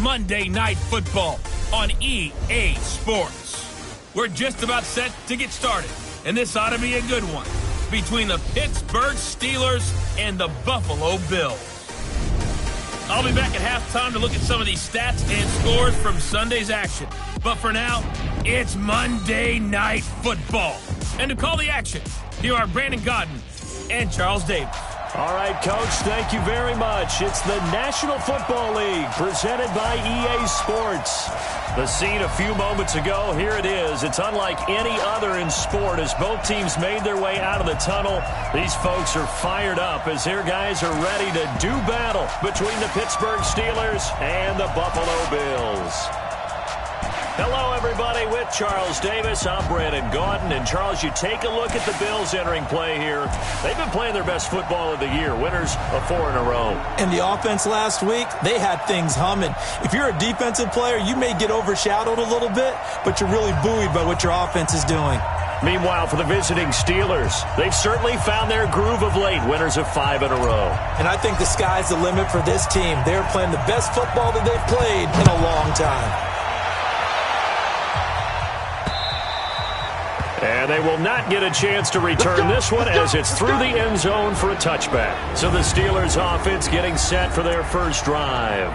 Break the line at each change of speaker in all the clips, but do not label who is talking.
Monday Night Football on EA Sports. We're just about set to get started, and this ought to be a good one between the Pittsburgh Steelers and the Buffalo Bills. I'll be back at halftime to look at some of these stats and scores from Sunday's action. But for now, it's Monday Night Football. And to call the action, here are Brandon Godden and Charles Davis.
All right, Coach, thank you very much. It's the National Football League presented by EA Sports. The scene a few moments ago, here it is. It's unlike any other in sport as both teams made their way out of the tunnel. These folks are fired up as their guys are ready to do battle between the Pittsburgh Steelers and the Buffalo Bills. Hello, everybody, with Charles Davis. I'm Brandon Gaudin. And, Charles, you take a look at the Bills entering play here. They've been playing their best football of the year, winners of 4 in a row.
And the offense last week, they had things humming. If you're a defensive player, you may get overshadowed a little bit, but you're really buoyed by what your offense is doing.
Meanwhile, for the visiting Steelers, they've certainly found their groove of late, winners of 5 in a row.
And I think the sky's the limit for this team. They're playing the best football that they've played in a long time.
And they will not get a chance to return this one as it's through the end zone for a touchback. So the Steelers offense getting set for their first drive.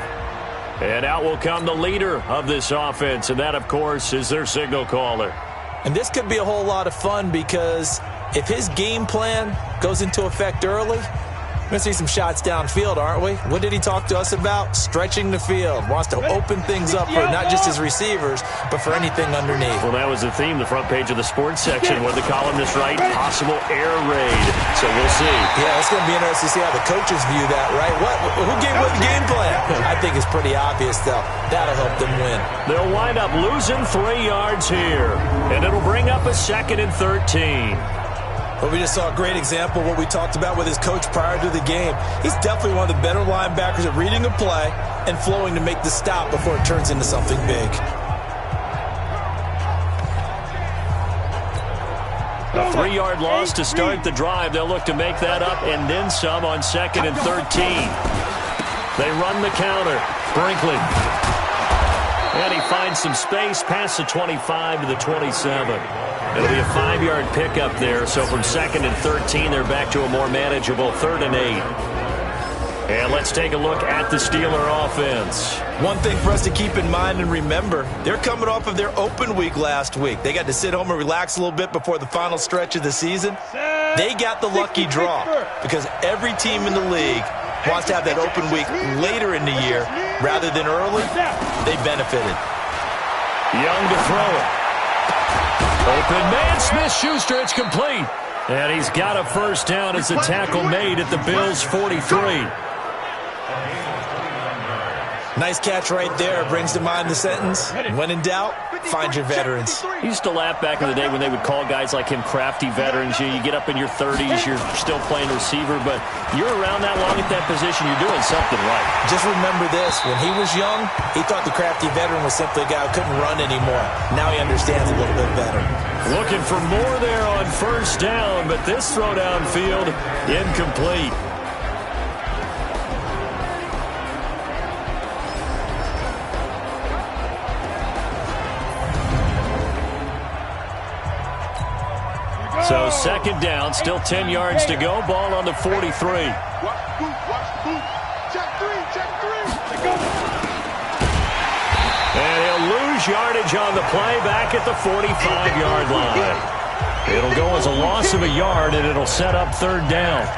And out will come the leader of this offense, and that, of course, is their signal caller.
And this could be a whole lot of fun because if his game plan goes into effect early, we're going to see some shots downfield, aren't we? What did he talk to us about? Stretching the field. Wants to open things up for not just his receivers, but for anything underneath.
Well, that was the theme, the front page of the sports section, where the columnist write, possible air raid. So we'll see.
Yeah, it's going to be interesting to see how the coaches view that, right? Who gave what game plan? I think it's pretty obvious, though. That'll help them win.
They'll wind up losing 3 yards here, and it'll bring up a 2nd and 13.
Well, we just saw a great example of what we talked about with his coach prior to the game. He's definitely one of the better linebackers at reading a play and flowing to make the stop before it turns into something big.
A 3-yard loss to start the drive. They'll look to make that up and then some on 2nd and 13. They run the counter. Brinkley. And he finds some space past the 25 to the 27. It'll be a 5-yard pickup there. So from 2nd and 13, they're back to a more manageable 3rd and 8. And let's take a look at the Steeler offense.
One thing for us to keep in mind and remember, they're coming off of their open week last week. They got to sit home and relax a little bit before the final stretch of the season. They got the lucky draw because every team in the league wants to have that open week later in the year rather than early. They benefited.
Young to throw it. Open man, Smith-Schuster, it's complete. And he's got a first down as the tackle made at the Bills' 43.
Nice catch right there. Brings to mind the sentence, when in doubt, find your veterans.
I used to laugh back in the day when they would call guys like him crafty veterans. You get up in your 30s, you're still playing receiver, but you're around that long at that position, you're doing something right.
Just remember this, when he was young, he thought the crafty veteran was simply a guy who couldn't run anymore. Now he understands a little bit better.
Looking for more there on first down, but this throw downfield, incomplete. So 2nd down, still 10 yards to go. Ball on the 43. And he'll lose yardage on the play back at the 45-yard line. It'll go as a loss of a yard, and it'll set up 3rd down.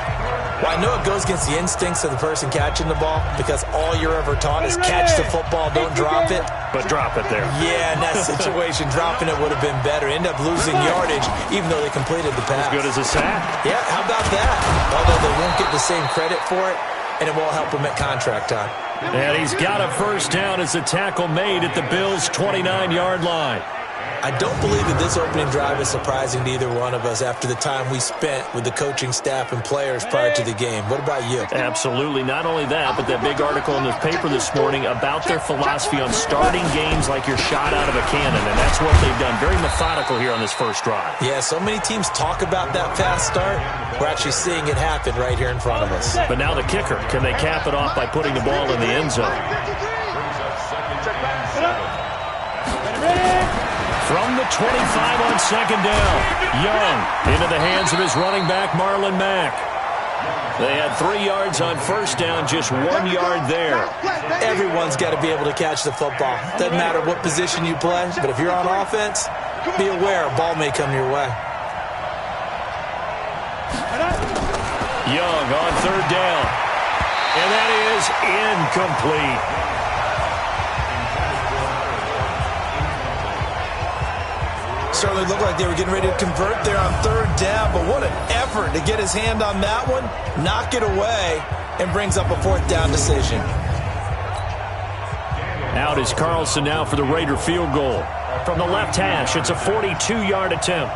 Well, I know it goes against the instincts of the person catching the ball because all you're ever taught is catch the football, don't drop it.
But drop it there.
Yeah, in that situation, dropping it would have been better. End up losing yardage even though they completed the pass.
As good as a sack.
Yeah, how about that? Although they won't get the same credit for it, and it won't help them at contract time.
And he's got a first down as the tackle made at the Bills' 29-yard line.
I don't believe that this opening drive is surprising to either one of us after the time we spent with the coaching staff and players prior to the game. What about you?
Absolutely. Not only that, but that big article in the paper this morning about their philosophy on starting games like you're shot out of a cannon, and that's what they've done. Very methodical here on this first drive.
Yeah, so many teams talk about that fast start. We're actually seeing it happen right here in front of us.
But now the kicker. Can they cap it off by putting the ball in the end zone? From the 25 on second down. Young into the hands of his running back, Marlon Mack. They had 3 yards on first down, just 1 yard there.
Everyone's got to be able to catch the football. Doesn't matter what position you play, but if you're on offense, be aware a ball may come your way.
Young on third down. And that is incomplete.
Certainly looked like they were getting ready to convert there on third down, but what an effort to get his hand on that one, knock it away, and brings up a fourth down decision.
Out is Carlson now for the Raider field goal. From the left hash, it's a 42-yard attempt.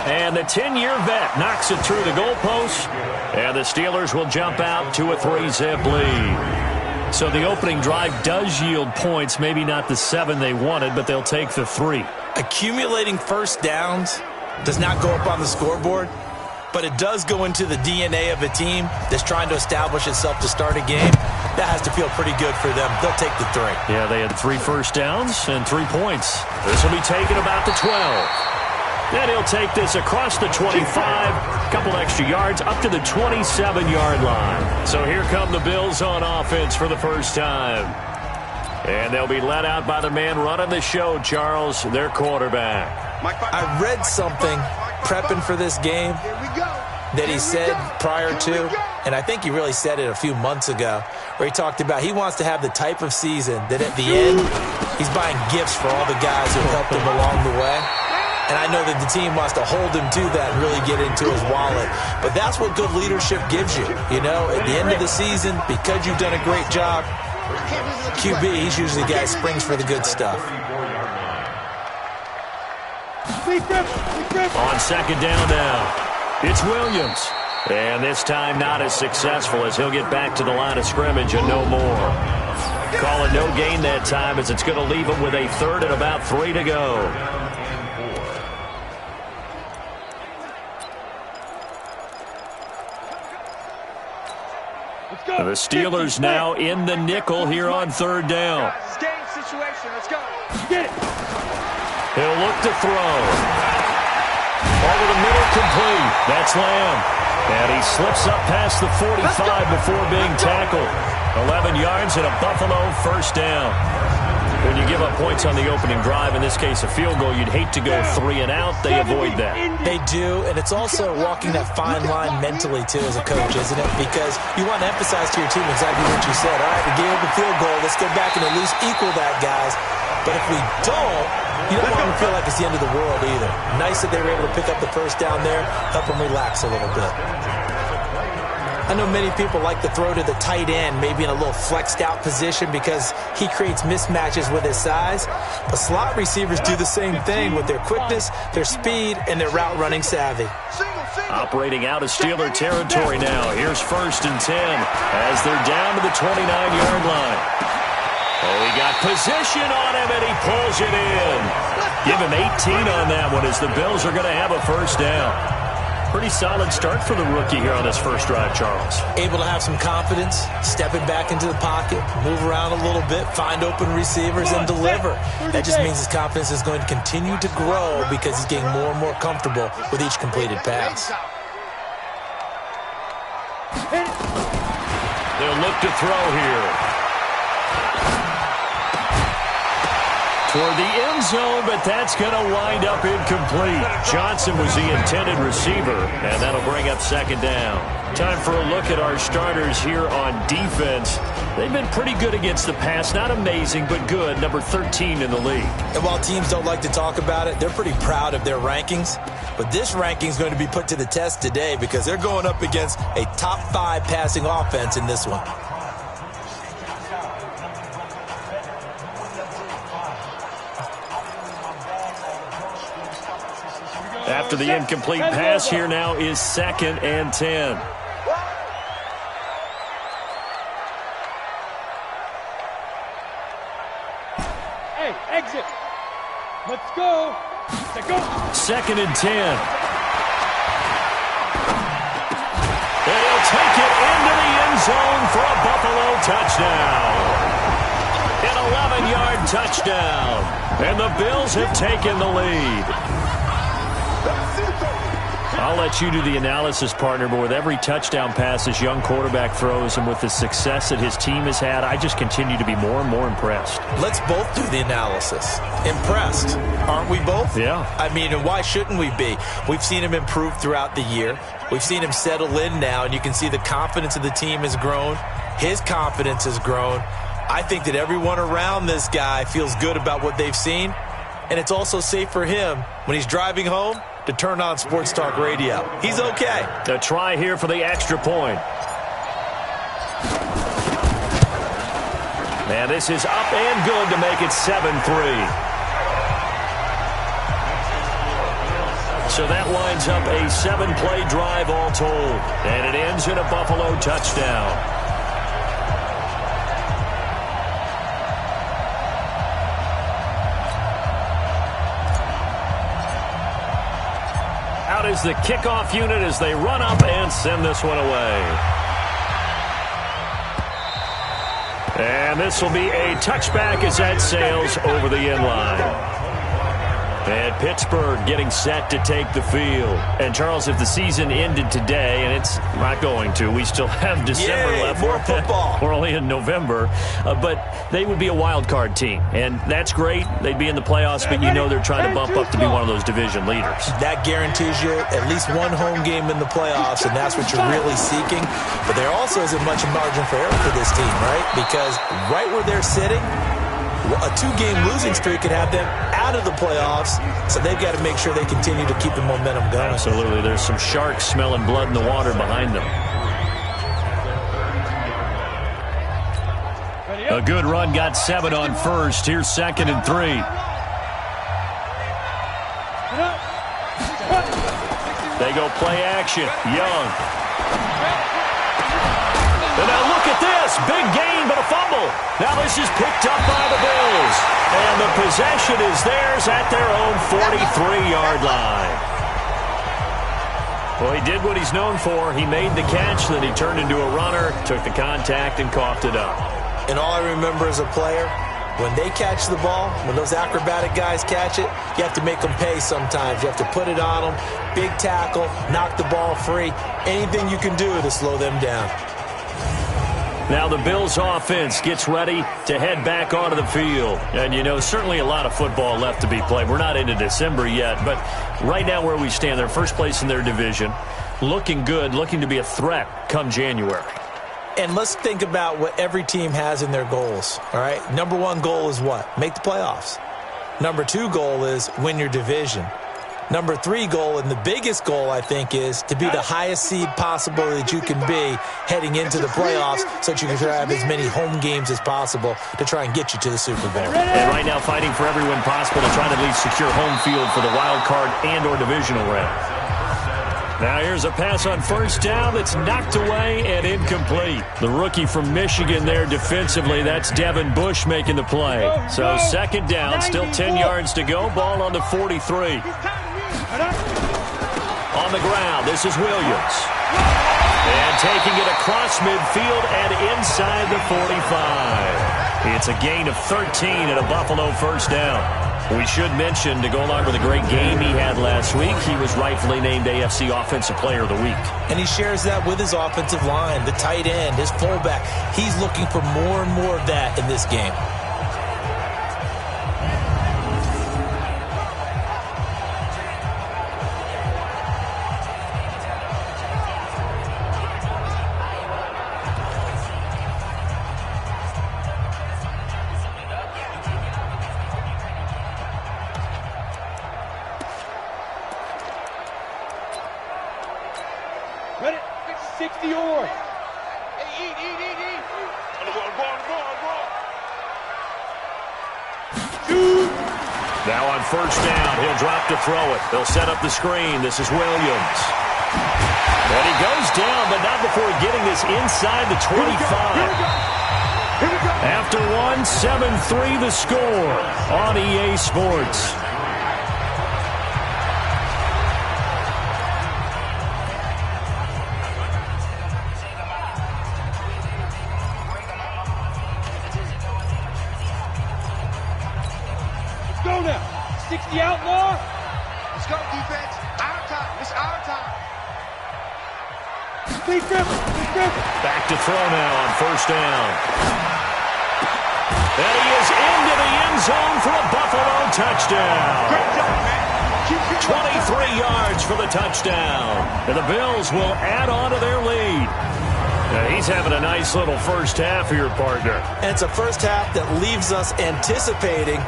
And the 10-year vet knocks it through the goalpost, and the Steelers will jump out to a 3-zip lead. So the opening drive does yield points, maybe not the 7 they wanted, but they'll take the 3.
Accumulating first downs does not go up on the scoreboard, but it does go into the DNA of a team that's trying to establish itself to start a game. That has to feel pretty good for them. They'll take the 3.
Yeah, they had 3 first downs and 3 points. This will be taken about the 12. Then he'll take this across the 25, a couple extra yards, up to the 27-yard line. So here come the Bills on offense for the first time. And they'll be led out by the man running the show, Charles, their quarterback.
I read something prepping for this game that he said prior to, and I think he really said it a few months ago, where he talked about he wants to have the type of season that at the end, he's buying gifts for all the guys who helped him along the way. And I know that the team wants to hold him to that and really get into his wallet. But that's what good leadership gives you. You know, at the end of the season, because you've done a great job, QB, he's usually the guy who springs for the good stuff.
On second down now, it's Williams. And this time not as successful as he'll get back to the line of scrimmage and no more. Call it no gain that time as it's going to leave him with a 3rd and about 3 to go. The Steelers now in the nickel here on third down.
Game situation. Let's go. Get it.
He'll look to throw. Over the middle, complete. That's Lamb. And he slips up past the 45 before being tackled. 11 yards and a Buffalo first down. When you give up points on the opening drive, in this case a field goal, you'd hate to go 3 and out. They avoid that.
They do, and it's also walking that fine line mentally, too, as a coach, isn't it? Because you want to emphasize to your team exactly what you said. All right, we gave up a field goal. Let's go back and at least equal that, guys. But if we don't, you don't want them to feel like it's the end of the world either. Nice that they were able to pick up the first down there, help them relax a little bit. I know many people like to throw to the tight end, maybe in a little flexed out position because he creates mismatches with his size. But slot receivers do the same thing with their quickness, their speed, and their route running savvy.
Operating out of Steeler territory now. Here's 1st and 10 as they're down to the 29-yard line. Oh, he got position on him, and he pulls it in. Give him 18 on that one as the Bills are going to have a first down. Pretty solid start for the rookie here on this first drive, Charles.
Able to have some confidence, stepping back into the pocket, move around a little bit, find open receivers, and deliver. That just means his confidence is going to continue to grow because he's getting more and more comfortable with each completed pass.
They'll look to throw here. Toward the end zone, but that's going to wind up incomplete. Johnson was the intended receiver, and that'll bring up second down. Time for a look at our starters here on defense. They've been pretty good against the pass. Not amazing, but good. Number 13 in the league.
And while teams don't like to talk about it, they're pretty proud of their rankings. But this ranking is going to be put to the test today because they're going up against a top 5 passing offense in this one.
After the incomplete pass, here now is 2nd and 10.
Hey, exit. Let's go. Let's go.
2nd and 10. And he'll take it into the end zone for a Buffalo touchdown. An 11-yard 44-yard touchdown. And the Bills have taken the lead. I'll let you do the analysis, partner, but with every touchdown pass this young quarterback throws and with the success that his team has had, I just continue to be more and more impressed.
Let's both do the analysis. Impressed. Aren't we both?
Yeah.
I mean, and why shouldn't we be? We've seen him improve throughout the year. We've seen him settle in now, and you can see the confidence of the team has grown. His confidence has grown. I think that everyone around this guy feels good about what they've seen, and it's also safe for him when he's driving home to turn on Sports Talk Radio. He's okay.
A try here for the extra point. And this is up and good to make it 7-3. So that winds up a 7-play drive all told. And it ends in a Buffalo touchdown. Out is the kickoff unit as they run up and send this one away. And this will be a touchback as that sails over the end line. And Pittsburgh getting set to take the field. And, Charles, if the season ended today, and it's not going to, we still have December left.
More football.
We're only in November. But they would be a wild card team. And that's great. They'd be in the playoffs, but you know they're trying to bump up to be one of those division leaders.
That guarantees you at least one home game in the playoffs, and that's what you're really seeking. But there also isn't much margin for error for this team, right? Because right where they're sitting, a 2-game losing streak could have them out of the playoffs, so they've got to make sure they continue to keep the momentum going.
Absolutely. There's some sharks smelling blood in the water behind them. A good run, got 7 on first. Here's 2nd and 3. They go play action. Young. And now look at this. Big gain, but a fumble. Now this is picked up by the Bills. And the possession is theirs at their own 43-yard line. Well, he did what he's known for. He made the catch, then he turned into a runner, took the contact, and coughed it up.
And all I remember as a player, when they catch the ball, when those acrobatic guys catch it, you have to make them pay sometimes. You have to put it on them, big tackle, knock the ball free. Anything you can do to slow them down.
Now the Bills offense gets ready to head back onto the field. And, you know, certainly a lot of football left to be played. We're not into December yet, but right now where we stand, they're first place in their division, looking good, looking to be a threat come January.
And let's think about what every team has in their goals, all right? Number 1 goal is what? Make the playoffs. Number 2 goal is win your division. Number 3 goal, and the biggest goal, I think, is to be the highest seed possible that you can be heading into the playoffs so that you can have as many home games as possible to try and get you to the Super Bowl.
And right now fighting for every win possible to try to at least secure home field for the wild card and or divisional round. Now here's a pass on first down that's knocked away and incomplete. The rookie from Michigan there defensively, that's Devin Bush making the play. So 2nd down, still 10 yards to go, ball on the 43. On the ground, this is Williams. And taking it across midfield and inside the 45. It's a gain of 13 and a Buffalo first down. We should mention, to go along with a great game he had last week, he was rightfully named AFC Offensive Player of the Week.
And he shares that with his offensive line, the tight end, his fullback. He's looking for more and more of that in this game.
Ready? 60 or.
Hey, eat.
Now on first down, he'll drop to throw it. They'll set up the screen. This is Williams. And he goes down, but not before getting this inside the 25. After 1, 7-3 the score on EA Sports.
60 outlaw.
Let's go, defense. Our time. It's our time.
Back to throw now on first down. And he is into the end zone for a Buffalo touchdown.
Great job, man.
23 yards for the touchdown. And the Bills will add on to their lead. Now he's having a nice little first half here, partner.
And it's a first half that leaves us anticipating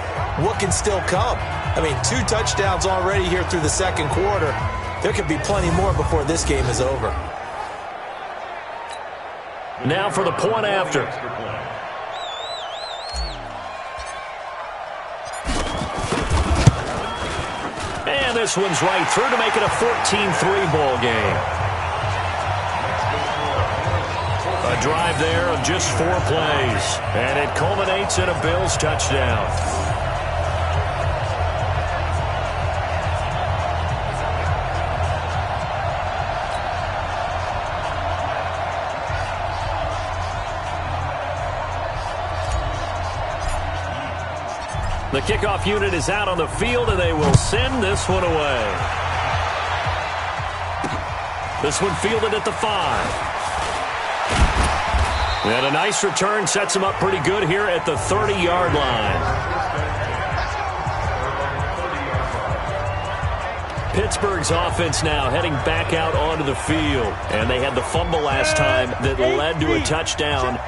what can still come. I mean, 2 touchdowns already here through the second quarter. There could be plenty more before this game is over.
Now for the point after. And this one's right through to make it a 14-3 ball game. A drive there of just 4 plays. And it culminates in a Bills touchdown. The kickoff unit is out on the field, and they will send this one away. This one fielded at the 5. And a nice return sets him up pretty good here at the 30-yard line. Pittsburgh's offense now heading back out onto the field. And they had the fumble last time that led to a touchdown.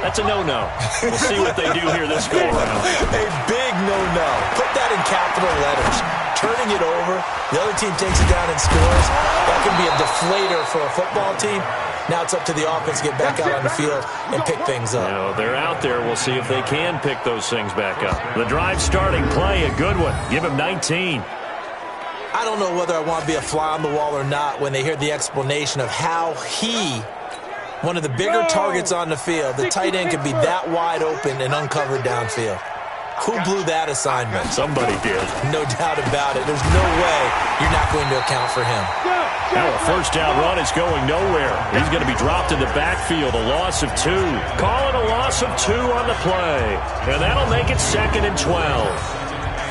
That's a no-no. We'll see what they do here this go-around.
A big no-no. Put that in capital letters. Turning it over, the other team takes it down and scores. That can be a deflator for a football team. Now it's up to the offense to get back out on the field and pick things up.
You know, they're out there. We'll see if they can pick those things back up. The drive starting play, a good one. Give him 19.
I don't know whether I want to be a fly on the wall or not when they hear the explanation of how he, one of the bigger targets on the field, the tight end could be that wide open and uncovered downfield. Who blew that assignment?
Somebody did.
No doubt about it. There's no way you're not going to account for him.
Now a first down run is going nowhere. He's going to be dropped in the backfield, a loss of 2. Call it a loss of 2 on the play. And that'll make it 2nd and 12.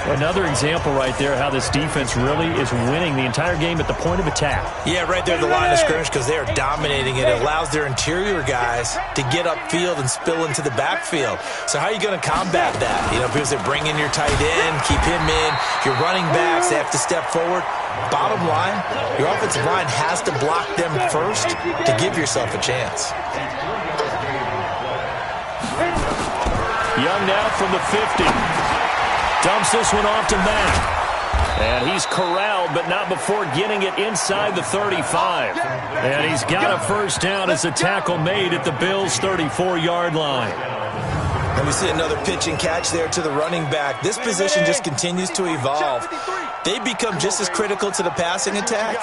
Another example right there how this defense really is winning the entire game at the point of attack.
Yeah, right there at the line of scrimmage because they are dominating it. It allows their interior guys to get upfield and spill into the backfield. So how are you going to combat that? You know, because they bring in your tight end, keep him in. Your running backs, they have to step forward. Bottom line, your offensive line has to block them first to give yourself a chance.
Young now from the 50. Dumps this one off to Mack. And he's corralled, but not before getting it inside the 35. And he's got a first down as a tackle made at the Bills' 34-yard line.
And we see another pitch and catch there to the running back. This position just continues to evolve. They become just as critical to the passing attack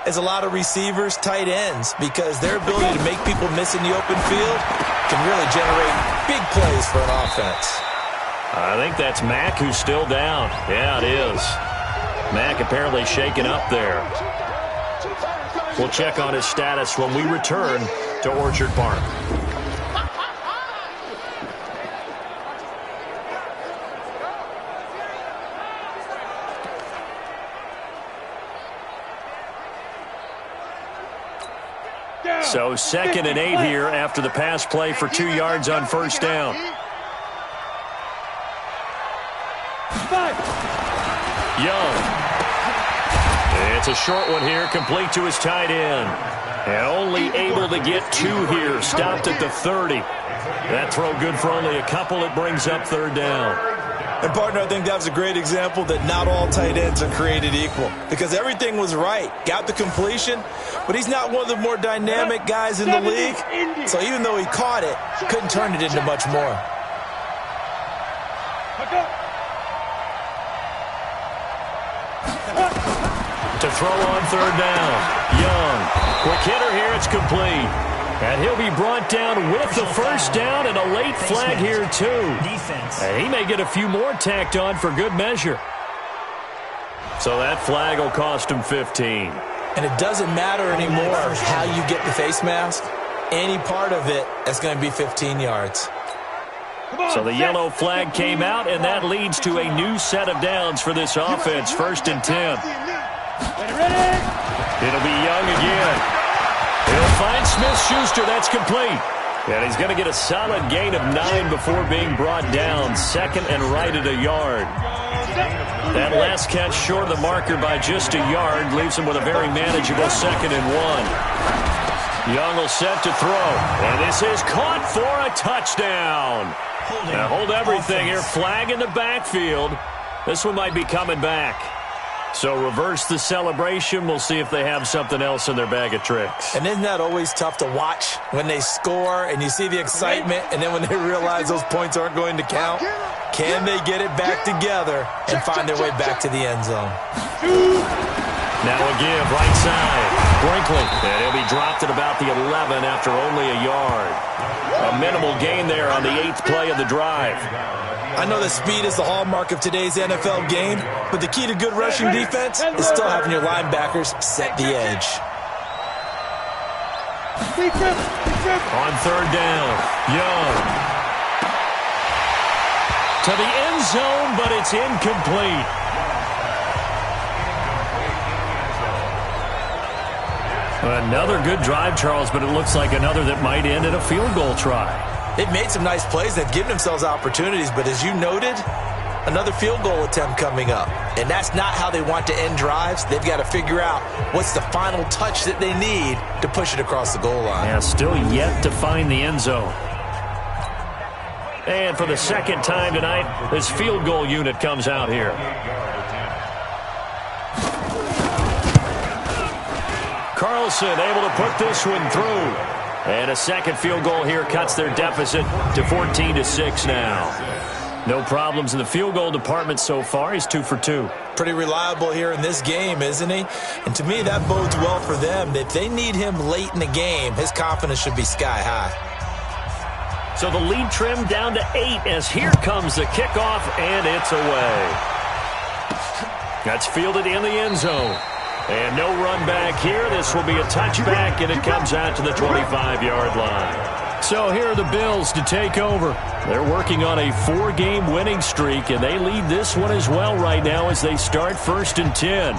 as a lot of receivers, tight ends, because their ability to make people miss in the open field can really generate big plays for an offense.
I think that's Mack who's still down. Yeah, it is. Mack apparently shaken up there. We'll check on his status when we return to Orchard Park. So 2nd and 8 here after the pass play for 2 yards on first down. Young. It's a short one here, complete to his tight end. And only able to get 2 here, stopped at the 30. That throw good for only a couple. It brings up 3rd down.
And, partner, I think that was a great example that not all tight ends are created equal because everything was right. Got the completion, but he's not one of the more dynamic guys in the league. So even though he caught it, couldn't turn it into much more.
To throw on 3rd down. Young. Quick hitter here. It's complete. And he'll be brought down with the first down and a late flag here, too. And he may get a few more tacked on for good measure. So that flag will cost him 15.
And it doesn't matter anymore how you get the face mask. Any part of it is going to be 15 yards.
So the yellow flag came out, and that leads to a new set of downs for this offense. 1st and 10. It'll be Young again. He'll find Smith-Schuster. That's complete. And he's going to get a solid gain of 9 before being brought down. 2nd and right at a yard. That last catch short of the marker by just a yard leaves him with a very manageable 2nd and 1. Young will set to throw. And this is caught for a touchdown. Now hold everything here. Flag in the backfield. This one might be coming back. So reverse the celebration. We'll see if they have something else in their bag of tricks.
And isn't that always tough to watch when they score and you see the excitement, and then when they realize those points aren't going to count? Can they get it back together and find their way back to the end zone?
Now a give, right side. Brinkley. And he'll be dropped at about the 11 after only a yard. A minimal gain there on the 8th play of the drive.
I know that speed is the hallmark of today's NFL game, but the key to good rushing defense is still having your linebackers set the edge.
On 3rd down, Young. To the end zone, but it's incomplete. Another good drive, Charles, but it looks like another that might end in a field goal try.
They've made some nice plays. They've given themselves opportunities, but as you noted, another field goal attempt coming up. And that's not how they want to end drives. They've got to figure out what's the final touch that they need to push it across the goal line.
Yeah, still yet to find the end zone. And for the 2nd time tonight, this field goal unit comes out here. Carlson able to put this one through. And a 2nd field goal here cuts their deficit to 14-6 now. No problems in the field goal department so far. He's 2 for 2.
Pretty reliable here in this game, isn't he? And to me, that bodes well for them. If they need him late in the game, his confidence should be sky high.
So the lead trimmed down to 8 as here comes the kickoff, and it's away. That's fielded in the end zone. And no run back here. This will be a touchback, and it comes out to the 25-yard line. So here are the Bills to take over. They're working on a 4-game winning streak, and they lead this one as well right now as they start 1st and 10.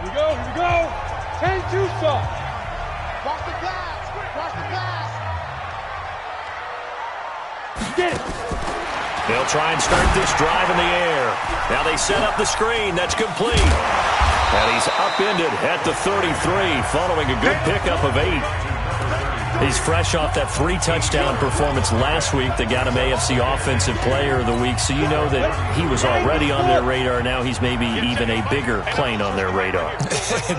Here we go. 10-2 stop.
Cross the pass.
Get it.
They'll try and start this drive in the air. Now they set up the screen. That's complete. And he's upended at the 33 following a good pickup of 8. He's fresh off that 3-touchdown performance last week that got him AFC Offensive Player of the Week, so you know that he was already on their radar. Now he's maybe even a bigger plane on their radar.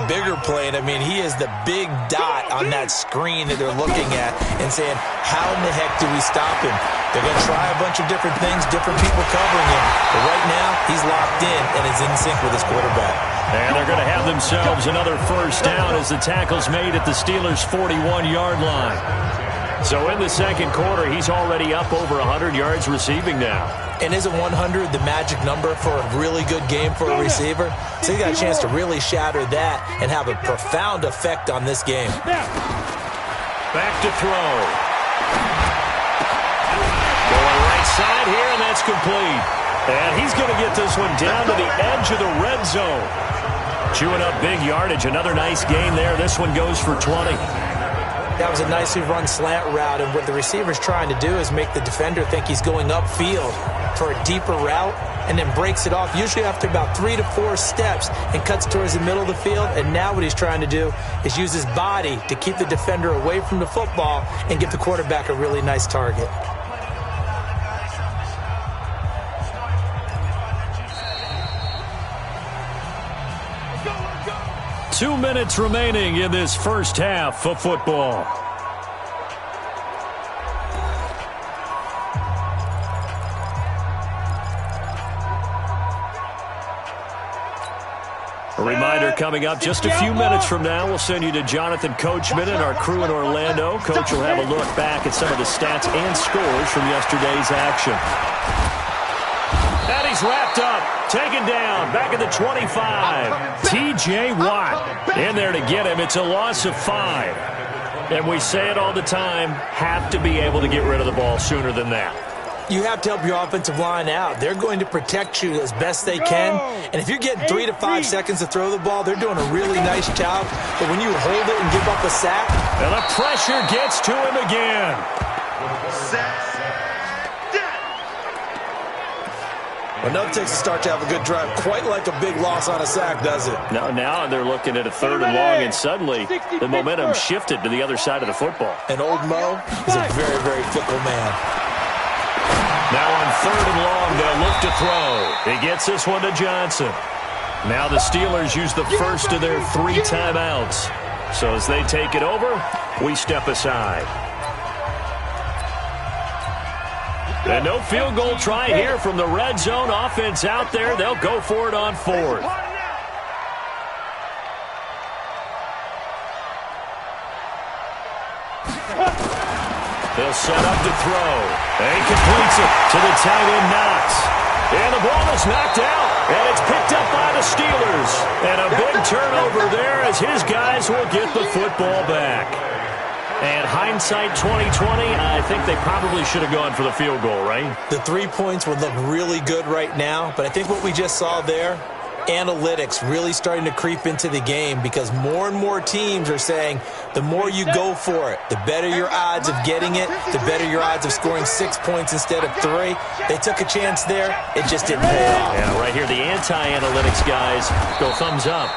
Bigger plane. I mean, he is the big dot on that screen that they're looking at and saying, how in the heck do we stop him? They're going to try a bunch of different things, different people covering him. But right now, he's locked in and is in sync with his quarterback.
And they're going to have themselves another 1st down as the tackle's made at the Steelers' 41-yard line. So in the 2nd quarter, he's already up over 100 yards receiving now.
And isn't 100 the magic number for a really good game for a receiver? So he got a chance to really shatter that and have a profound effect on this game.
Back to throw. Going right side here, and that's complete. And he's going to get this one down to the edge of the red zone. Chewing up big yardage. Another nice gain there. This one goes for 20.
That was a nicely run slant route, and what the receiver's trying to do is make the defender think he's going upfield for a deeper route and then breaks it off, usually after about 3 to 4 steps, and cuts towards the middle of the field. And now what he's trying to do is use his body to keep the defender away from the football and give the quarterback a really nice target.
2 minutes remaining in this 1st half of football. A reminder coming up just a few minutes from now. We'll send you to Jonathan Coachman and our crew in Orlando. Coach will have a look back at some of the stats and scores from yesterday's action. And he's wrapped up, taken down, back at the 25. T.J. Watt in there to get him. It's a loss of 5. And we say it all the time, have to be able to get rid of the ball sooner than that.
You have to help your offensive line out. They're going to protect you as best they can. And if you're getting 3 to 5 seconds to throw the ball, they're doing a really nice job. But when you hold it and give up a sack.
And the pressure gets to him again.
Well, nothing takes a start to have a good drive. Quite like a big loss on a sack, does it?
Now they're looking at a 3rd and long, and suddenly the momentum shifted to the other side of the football.
And old Mo is a very, very fickle man.
Now on 3rd and long, they'll look to throw. He gets this one to Johnson. Now the Steelers use the first of their 3 timeouts. So as they take it over, we step aside. And no field goal try here from the red zone. Offense out there. They'll go for it on 4th. They'll set up to throw. And he completes it to the tight end, Knox. And the ball is knocked out. And it's picked up by the Steelers. And a big turnover there as his guys will get the football back. And hindsight 2020, I think they probably should have gone for the field goal, right?
The 3 points would look really good right now. But I think what we just saw there, analytics really starting to creep into the game because more and more teams are saying the more you go for it, the better your odds of getting it, the better your odds of scoring 6 points instead of 3. They took a chance there. It just didn't pay off.
Yeah, right here, the anti-analytics guys go thumbs up.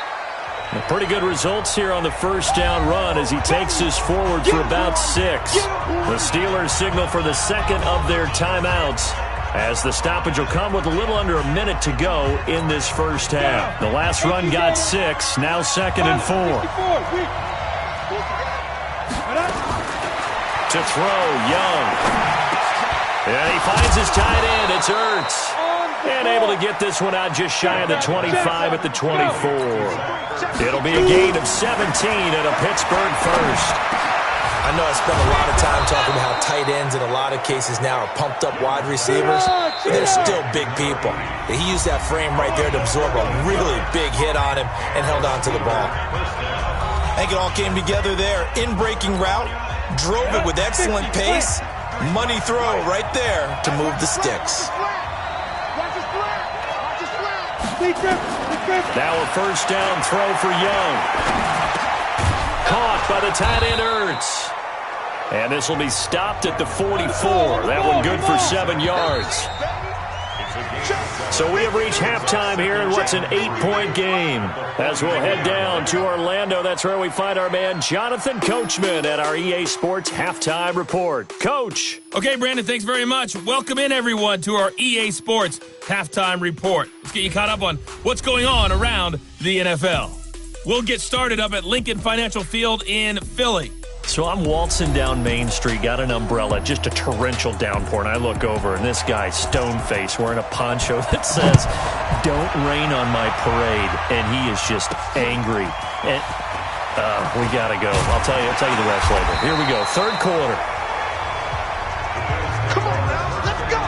Pretty good results here on the first down run as he takes this forward for about 6. The Steelers signal for the second of their timeouts as the stoppage will come with a little under a minute to go in this first half. The last run got 6, now 2nd and 4. To throw, Young. And he finds his tight end. It's Ertz. And able to get this one out just shy of the 25 at the 24. It'll be a gain of 17 and a Pittsburgh first.
I know I spent a lot of time talking about how tight ends in a lot of cases now are pumped up wide receivers, but they're still big people. He used that frame right there to absorb a really big hit on him and held on to the ball. I think it all came together there. In-breaking route, drove it with excellent pace. Money throw right there to move the sticks.
Now a first down throw for Young. Caught by the tight end Ertz. And this will be stopped at the 44. That one good for 7 yards. So we have reached halftime here in what's an 8-point game. As we'll head down to Orlando, that's where we find our man Jonathan Coachman at our EA Sports Halftime Report. Coach.
Okay, Brandon, thanks very much. Welcome in, everyone, to our EA Sports Halftime Report. Let's get you caught up on what's going on around the NFL. We'll get started up at Lincoln Financial Field in Philly.
So I'm waltzing down Main Street, got an umbrella, just a torrential downpour, and I look over, and this guy's stone-faced wearing a poncho that says, "Don't rain on my parade," and he is just angry. And we got to go. I'll tell you the rest later. Here we go, third quarter.
Come on now, let's go.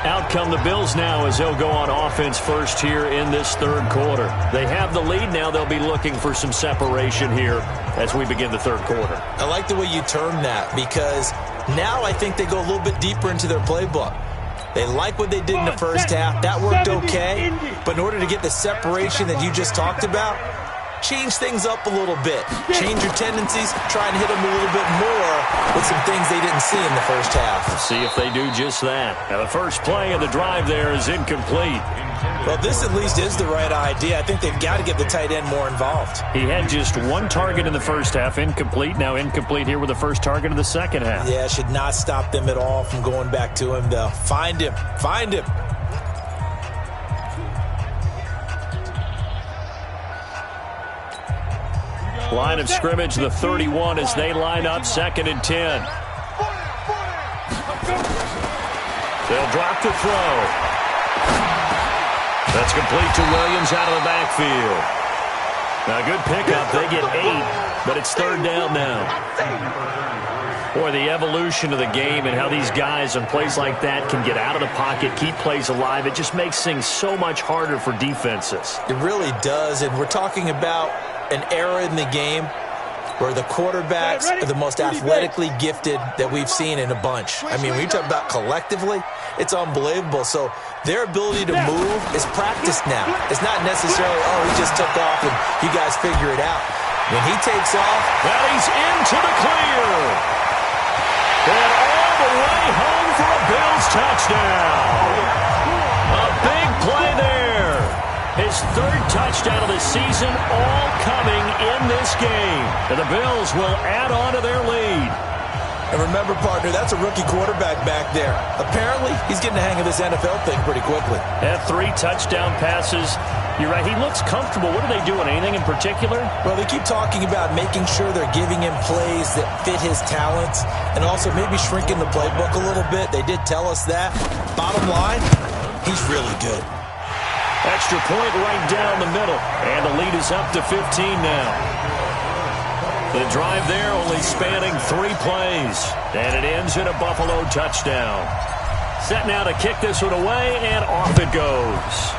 Out come the Bills now as they'll go on offense first here in this third quarter. They have the lead now. They'll be looking for some separation here as we begin the third quarter.
I like the way you term that because now I think they go a little bit deeper into their playbook. They like what they did in the first half. That worked okay. But in order to get the separation that you just talked about, change things up a little bit. Change your tendencies. Try and hit them a little bit more with some things they didn't see in the first half.
We'll see if they do just that. Now the first play of the drive there is incomplete.
Well, this at least is the right idea. I think they've got to get the tight end more involved.
He had just one target in the first half, incomplete. Now incomplete here with the first target of the second half.
Yeah, should not stop them at all from going back to him, though. Find him. Find him.
Line of scrimmage, the 31 as they line up, 2nd and 10. They'll drop to throw. That's complete to Williams out of the backfield. Now, good pickup. They get 8, but it's third down now. Boy, the evolution of the game and how these guys in plays like that can get out of the pocket, keep plays alive, it just makes things so much harder for defenses.
It really does, and we're talking about an era in the game where the quarterbacks are the most athletically gifted that we've seen in a bunch. I mean, when you talk about collectively, it's unbelievable. So their ability to move is practiced now. It's not necessarily, oh, he just took off and you guys figure it out. When he takes off,
well, he's into the clear. And all the way home for a Bills touchdown. A big play there. His third touchdown of the season, all coming in this game. And the Bills will add on to their lead.
And remember, partner, that's a rookie quarterback back there. Apparently, he's getting the hang of this NFL thing pretty quickly.
Had 3 touchdown passes. You're right, he looks comfortable. What are they doing? Anything in particular?
Well, they keep talking about making sure they're giving him plays that fit his talents and also maybe shrinking the playbook a little bit. They did tell us that. Bottom line, he's really good.
Extra point right down the middle. And the lead is up to 15 now. The drive there only spanning 3 plays. And it ends in a Buffalo touchdown. Set now to kick this one away, and off it goes.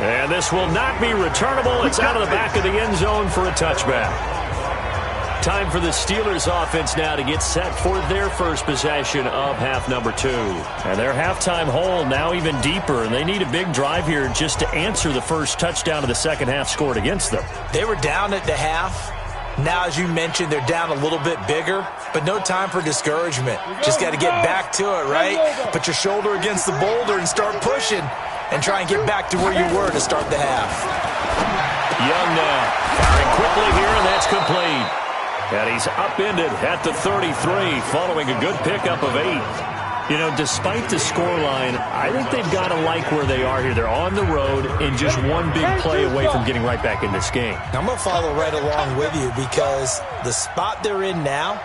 And this will not be returnable. It's out of the back of the end zone for a touchback. Time for the Steelers offense now to get set for their first possession of half number 2.
And their halftime hole now even deeper, and they need a big drive here just to answer the first touchdown of the second half scored against them.
They were down at the half. Now, as you mentioned, they're down a little bit bigger, but no time for discouragement. Just got to get back to it, right? Put your shoulder against the boulder and start pushing and try and get back to where you were to start the half.
Young now, firing quickly here, and that's complete. And he's upended at the 33 following a good pickup of 8.
You know, despite the scoreline, I think they've got to like where they are here. They're on the road and just one big play away from getting right back in this game.
I'm going to follow right along with you because the spot they're in now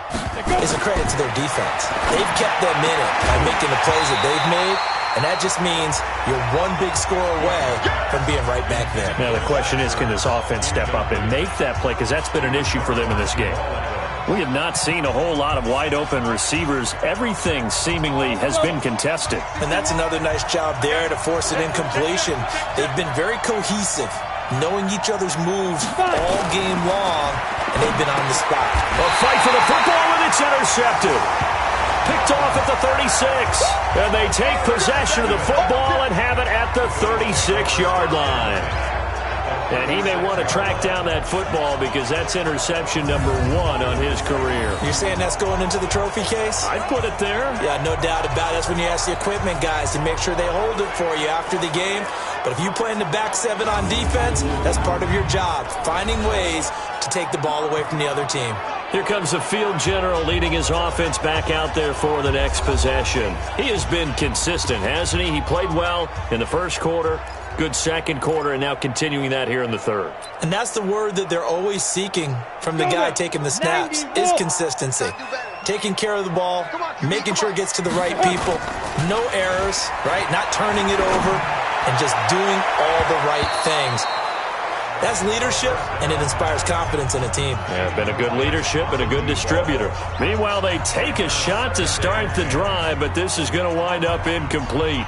is a credit to their defense. They've kept them in it by making the plays that they've made, and that just means you're one big score away from being right back there.
Now, the question is, can this offense step up and make that play? Because that's been an issue for them in this game. We have not seen a whole lot of wide-open receivers. Everything seemingly has been contested.
And that's another nice job there to force an incompletion. They've been very cohesive, knowing each other's moves all game long, and they've been on the spot.
A fight for the football, and it's intercepted. Picked off at the 36. And they take possession of the football and have it at the 36-yard line. And he may want to track down that football because that's interception number 1 on his career.
You're saying that's going into the trophy case?
I'd put it there.
Yeah, no doubt about it. That's when you ask the equipment guys to make sure they hold it for you after the game. But if you play in the back 7 on defense, that's part of your job, finding ways to take the ball away from the other team.
Here comes the field general leading his offense back out there for the next possession. He has been consistent, hasn't he? He played well in the first quarter. Good second quarter, and now continuing that here in the third.
And that's the word that they're always seeking from the guy taking the snaps, is consistency. Taking care of the ball, making sure it gets to the right people, no errors, right? Not turning it over, and just doing all the right things. That's leadership, and it inspires confidence in a team.
Yeah, been a good leadership and a good distributor. Meanwhile, they take a shot to start the drive, but this is going to wind up incomplete.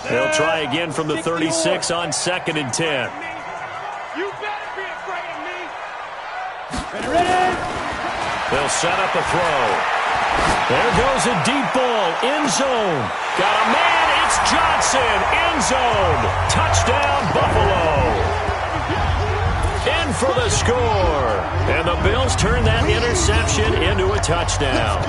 They'll try again from the 36 on 2nd and 10.
You better be afraid of me. Ready?
They'll set up a throw. There goes a deep ball. End zone. Got a man. It's Johnson. End zone. Touchdown, Buffalo. In for the score. And the Bills turn that interception into a touchdown.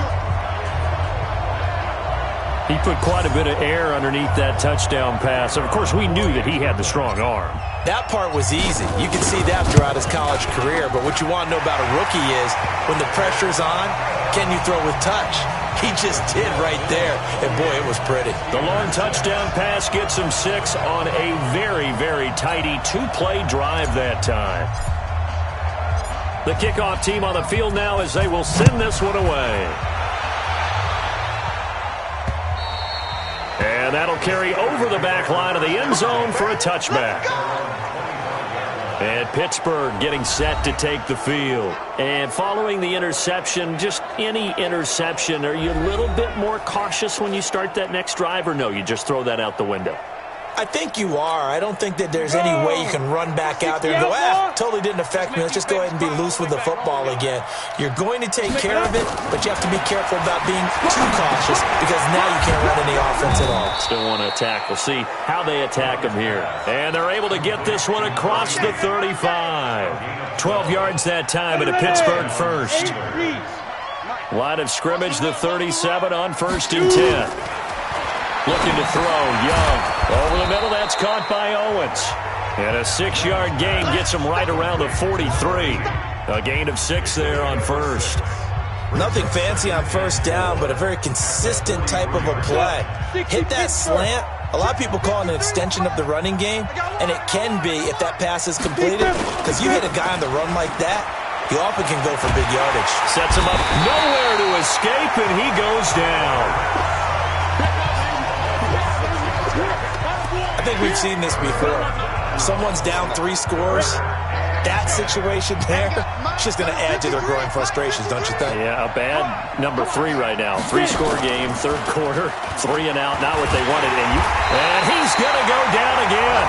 He put quite a bit of air underneath that touchdown pass. Of course, we knew that he had the strong arm.
That part was easy. You can see that throughout his college career. But what you want to know about a rookie is when the pressure's on, can you throw with touch? He just did right there. And, boy, it was pretty.
The long touchdown pass gets him 6 on a very, very tidy 2-play drive that time. The kickoff team on the field now as they will send this one away. And that'll carry over the back line of the end zone for a touchback. And Pittsburgh getting set to take the field. And following the interception, just any interception, are you a little bit more cautious when you start that next drive, or no, you just throw that out the window?
I think you are. I don't think that there's any way you can run back out there and go, totally didn't affect me. Let's just go ahead and be loose with the football again. You're going to take care of it, but you have to be careful about being too cautious because now you can't run any offense at all.
Still want to attack. We'll see how they attack them here. And they're able to get this one across the 35. 12 yards that time at a Pittsburgh first. Line of scrimmage, the 37 on 1st and 10. Looking to throw, Young. Over the middle, that's caught by Owens. And a 6-yard gain gets him right around the 43. A gain of 6 there on first.
Nothing fancy on first down, but a very consistent type of a play. Hit that slant. A lot of people call it an extension of the running game, and it can be if that pass is completed, because you hit a guy on the run like that, he often can go for big yardage.
Sets him up nowhere to escape, and he goes down.
I think we've seen this before. Someone's down 3 scores. That situation there, it's just going to add to their growing frustrations, don't you think?
Yeah, a bad number 3 right now. 3-score game, 3rd quarter, 3 and out, not what they wanted. And he's going to go down again.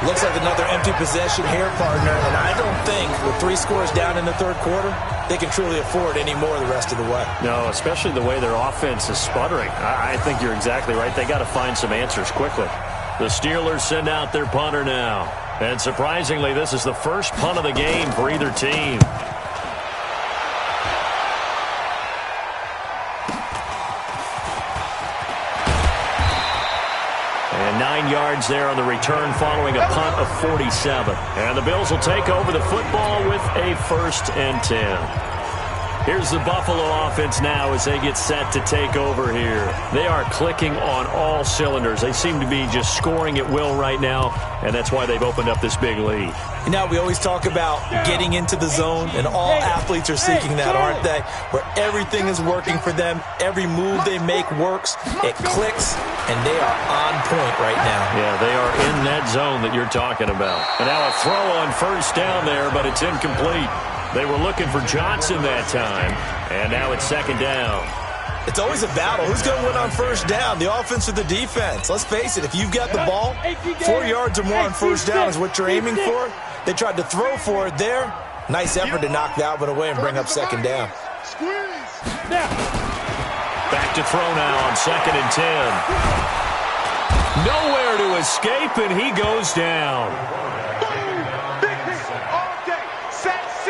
Looks like another empty possession here, partner. And I don't think with 3 scores down in the 3rd quarter, they can truly afford any more the rest of the way.
No, especially the way their offense is sputtering. I think you're exactly right. They got to find some answers quickly. The Steelers send out their punter now. And surprisingly, this is the first punt of the game for either team. And 9 yards there on the return following a punt of 47. And the Bills will take over the football with a 1st and 10. Here's the Buffalo offense now as they get set to take over here. They are clicking on all cylinders. They seem to be just scoring at will right now, and that's why they've opened up this big lead.
You know, we always talk about getting into the zone, and all athletes are seeking that, aren't they? Where everything is working for them. Every move they make works. It clicks, and they are on point right now.
Yeah, they are in that zone that you're talking about. And now a throw on 1st down there, but it's incomplete. They were looking for Johnson that time, and now it's 2nd down.
It's always a battle. Who's going to win on 1st down, the offense or the defense? Let's face it, if you've got the ball, 4 yards or more on 1st down is what you're aiming for. They tried to throw for it there. Nice effort to knock that one away and bring up 2nd down.
Back to throw now on 2nd and 10. Nowhere to escape, and he goes down.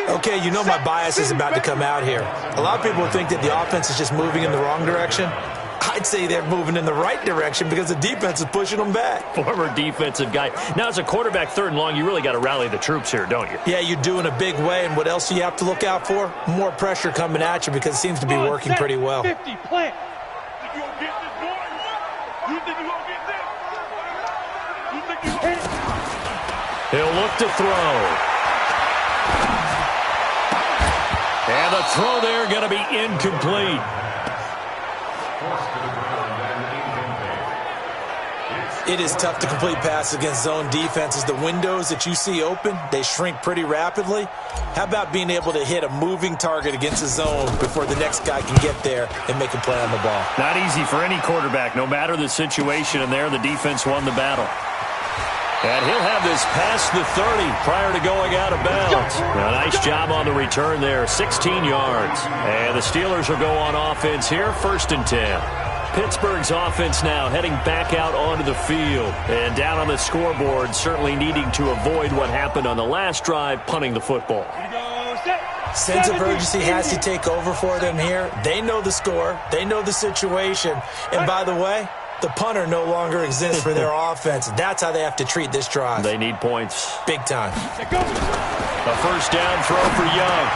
Okay, you know my bias is about to come out here. A lot of people think that the offense is just moving in the wrong direction. I'd say they're moving in the right direction because the defense is pushing them back.
Former defensive guy. Now, as a quarterback 3rd and long, you really got to rally the troops here, don't you?
Yeah, you do in a big way. And what else do you have to look out for? More pressure coming at you because it seems to be working pretty well.
50, plant. You gonna get this, boy? You think you gonna get this? You think you gonna get it?
He'll look to throw. And the throw there going to be incomplete.
It is tough to complete passes against zone defenses. The windows that you see open, they shrink pretty rapidly. How about being able to hit a moving target against a zone before the next guy can get there and make a play on the ball?
Not easy for any quarterback, no matter the situation. And there, the defense won the battle. And he'll have this past the 30 prior to going out of bounds. A nice job on the return there, 16 yards. And the Steelers will go on offense here, 1st and 10. Pittsburgh's offense now heading back out onto the field. And down on the scoreboard, certainly needing to avoid what happened on the last drive, punting the football.
Sense of urgency has to take over for them here. They know the score. They know the situation. And by the way, the punter no longer exists for their offense. That's how they have to treat this drive.
They need points.
Big time.
A 1st down throw for Young.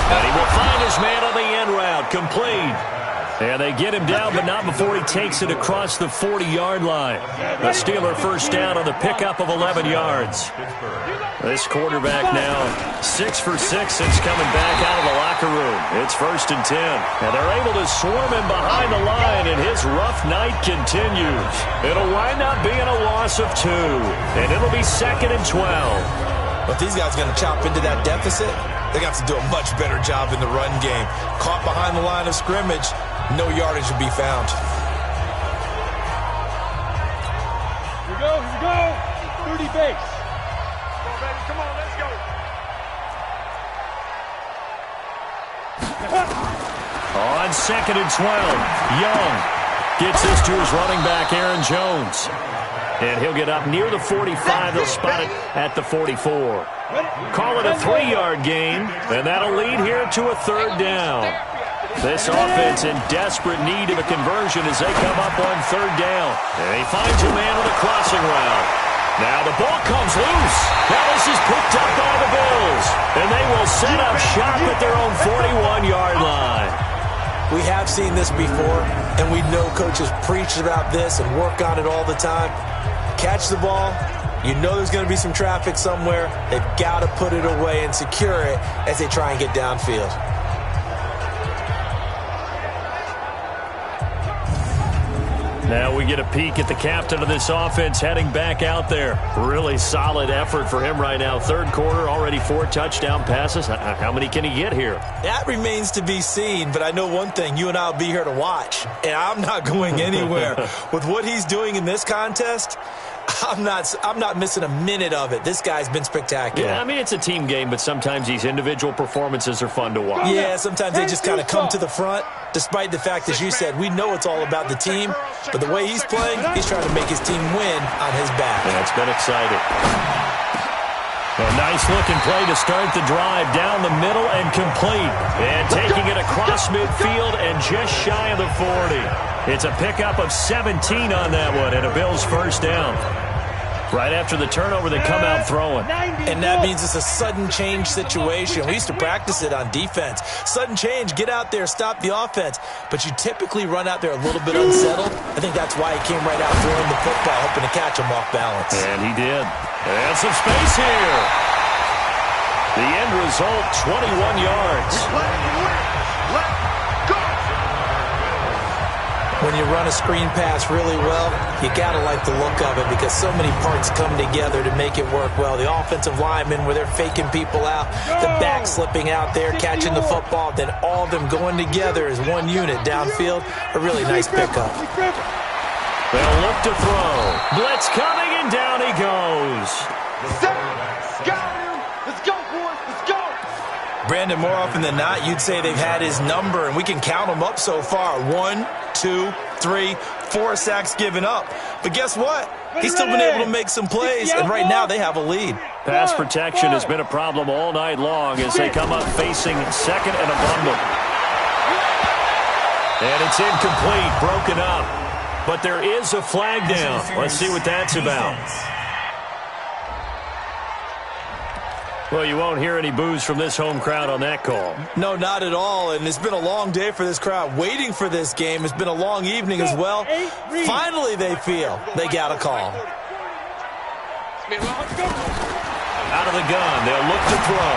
And he will find his man on the end route. Complete. And they get him down, but not before he takes it across the 40-yard line. The Steeler first down on the pickup of 11 yards. This quarterback now 6 for 6 since coming back out of the locker room. It's 1st and 10. And they're able to swarm him behind the line, and his rough night continues. It'll wind up being a loss of 2, and it'll be 2nd and 12.
But these guys are going to chop into that deficit. They're going to have to do a much better job in the run game. Caught behind the line of scrimmage, no yardage to be found.
Here we go. 30 base. Come on, baby. Come on, let's go.
On 2nd and 12, Young gets this to his running back, Aaron Jones. And he'll get up near the 45. They'll spot it at the 44. Call it a 3-yard gain, and that'll lead here to a 3rd down. This offense in desperate need of a conversion as they come up on 3rd down. And he finds a man on the crossing route. Now the ball comes loose. Now this is picked up by the Bills. And they will set up shop at their own 41-yard line.
We have seen this before, and we know coaches preach about this and work on it all the time. Catch the ball. You know there's going to be some traffic somewhere. They've got to put it away and secure it as they try and get downfield.
Now we get a peek at the captain of this offense heading back out there. Really solid effort for him right now. 3rd quarter, already 4 touchdown passes. How many can he get here?
That remains to be seen, but I know one thing. You and I will be here to watch, and I'm not going anywhere. With what he's doing in this contest, I'm not missing a minute of it. This guy's been spectacular.
Yeah, I mean, it's a team game, but sometimes these individual performances are fun to watch.
Yeah, sometimes they just kind of come to the front, despite the fact, as you said, we know it's all about the team, but the way he's playing, he's trying to make his team win on his back.
Yeah, it's been exciting. A nice-looking play to start the drive down the middle and complete. And taking it across midfield and just shy of the 40. It's a pickup of 17 on that one and a Bills first down. Right after the turnover, they come out throwing.
And that means it's a sudden change situation. We used to practice it on defense. Sudden change, get out there, stop the offense. But you typically run out there a little bit unsettled. I think that's why he came right out throwing the football, hoping to catch him off balance.
And he did. And some space here. The end result, 21 yards.
When you run a screen pass really well, you got to like the look of it because so many parts come together to make it work well. The offensive linemen, where they're faking people out, the back slipping out there, catching the football, then all of them going together as one unit downfield. A really nice pickup.
They'll look to throw. Blitz coming, and down he goes.
Let's go, boys. Let's go.
Brandon, more often than not, you'd say they've had his number, and we can count them up so far. 1, 2, 3, 4 sacks given up. But guess what? He's still been able to make some plays, and right now they have a lead.
Pass protection has been a problem all night long as they come up facing 2nd and a bundle. And it's incomplete, broken up. But there is a flag down. Let's see what that's about. Well, you won't hear any boos from this home crowd on that call.
No, not at all, and it's been a long day for this crowd. Waiting for this game. It's been a long evening as well. Finally, they feel they got a call.
Out of the gun, they'll look to throw.